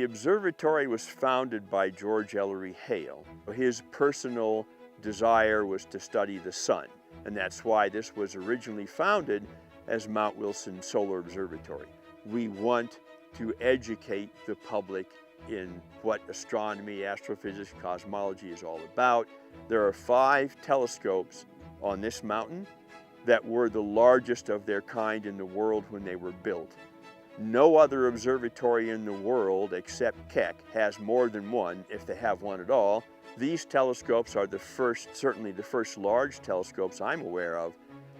observatory was founded by George Ellery Hale. His personal desire was to study the sun, and that's why this was originally founded as Mount Wilson Solar Observatory. We want to educate the public in what astronomy, astrophysics, cosmology is all about. There are 5 telescopes on this mountain that were the largest of their kind in the world when they were built. No other observatory in the world except Keck has more than one, if they have one at all. These telescopes are the first, certainly the first large telescopes I'm aware of,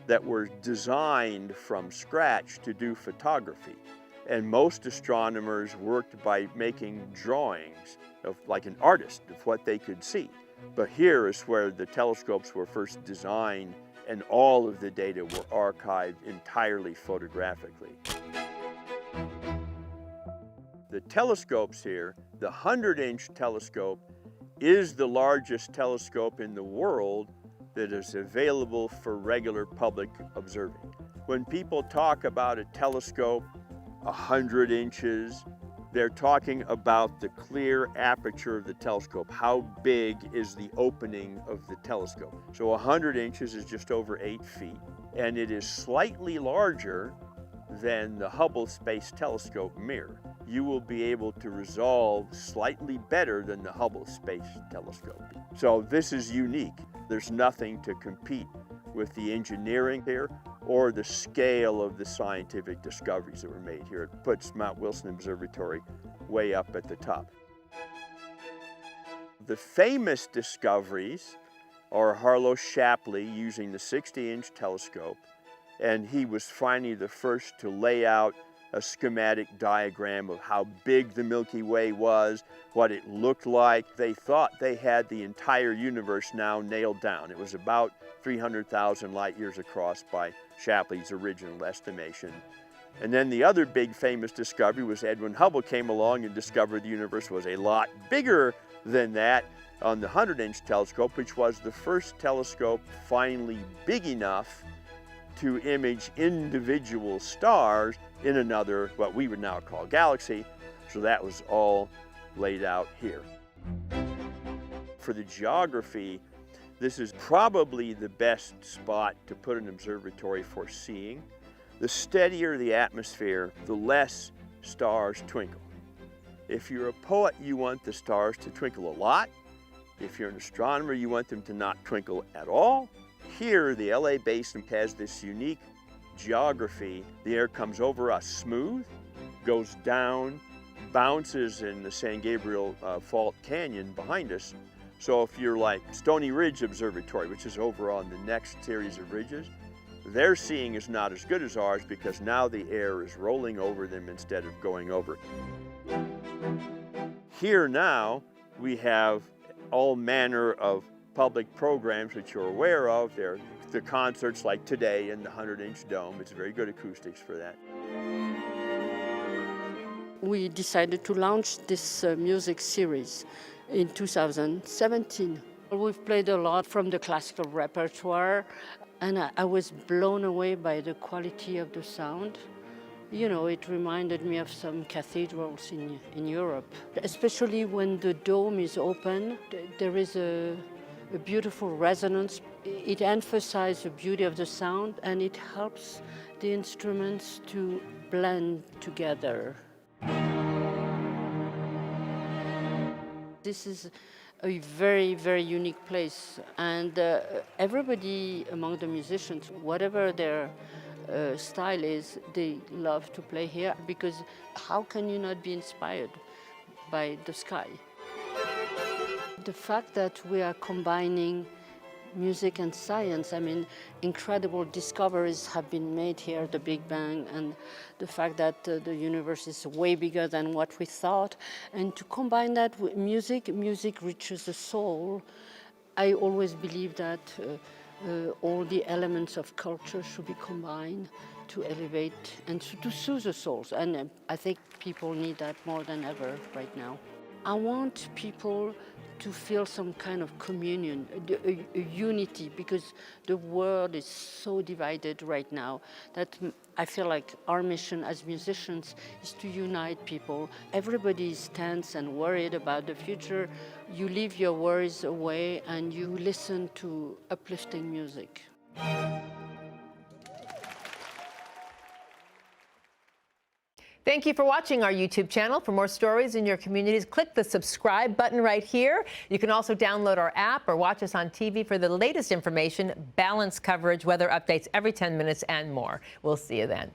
that were designed from scratch to do photography. And most astronomers worked by making drawings of, like an artist, of what they could see. But here is where the telescopes were first designed and all of the data were archived entirely photographically. The telescopes here, the 100-inch telescope is the largest telescope in the world that is available for regular public observing. When people talk about a telescope 100 inches, they're talking about the clear aperture of the telescope. How big is the opening of the telescope? So 100 inches is just over 8 feet, and it is slightly larger than the Hubble Space Telescope mirror. You will be able to resolve slightly better than the Hubble Space Telescope. So this is unique. There's nothing to compete with the engineering here or the scale of the scientific discoveries that were made here. It puts Mount Wilson Observatory way up at the top. The famous discoveries are Harlow Shapley using the 60-inch telescope, and he was finally the first to lay out a schematic diagram of how big the Milky Way was, what it looked like. They thought they had the entire universe now nailed down. It was about 300,000 light years across by Shapley's original estimation. And then the other big famous discovery was Edwin Hubble came along and discovered the universe was a lot bigger than that on the 100-inch telescope, which was the first telescope finally big enough to image individual stars in another, what we would now call galaxy. So that was all laid out here. For the geography, this is probably the best spot to put an observatory for seeing. The steadier the atmosphere, the less stars twinkle. If you're a poet, you want the stars to twinkle a lot. If you're an astronomer, you want them to not twinkle at all. Here, the LA basin has this unique geography. The air comes over us smooth, goes down, bounces in the San Gabriel Fault Canyon behind us. So if you're like Stony Ridge Observatory, which is over on the next series of ridges, their seeing is not as good as ours because now the air is rolling over them instead of going over. Here now, we have all manner of public programs that you're aware of. There, the concerts like today in the 100-inch dome. It's very good acoustics for that. We decided to launch this music series in 2017. We've played a lot from the classical repertoire, and I was blown away by the quality of the sound. You know, it reminded me of some cathedrals in Europe. Especially when the dome is open, there is a beautiful resonance. It emphasizes the beauty of the sound, and it helps the instruments to blend together. This is a very, very unique place, and everybody among the musicians, whatever their style is, they love to play here, because how can you not be inspired by the sky? The fact that we are combining music and science, I mean, incredible discoveries have been made here, the Big Bang, and the fact that the universe is way bigger than what we thought. And to combine that with music, music reaches the soul. I always believe that all the elements of culture should be combined to elevate and to soothe the souls. And I think people need that more than ever right now. I want people to feel some kind of communion, a unity, because the world is so divided right now that I feel like our mission as musicians is to unite people. Everybody is tense and worried about the future. You leave your worries away and you listen to uplifting music. Thank you for watching our YouTube channel. For more stories in your communities, click the subscribe button right here. You can also download our app or watch us on TV for the latest information, balanced coverage, weather updates every 10 minutes, and more. We'll see you then.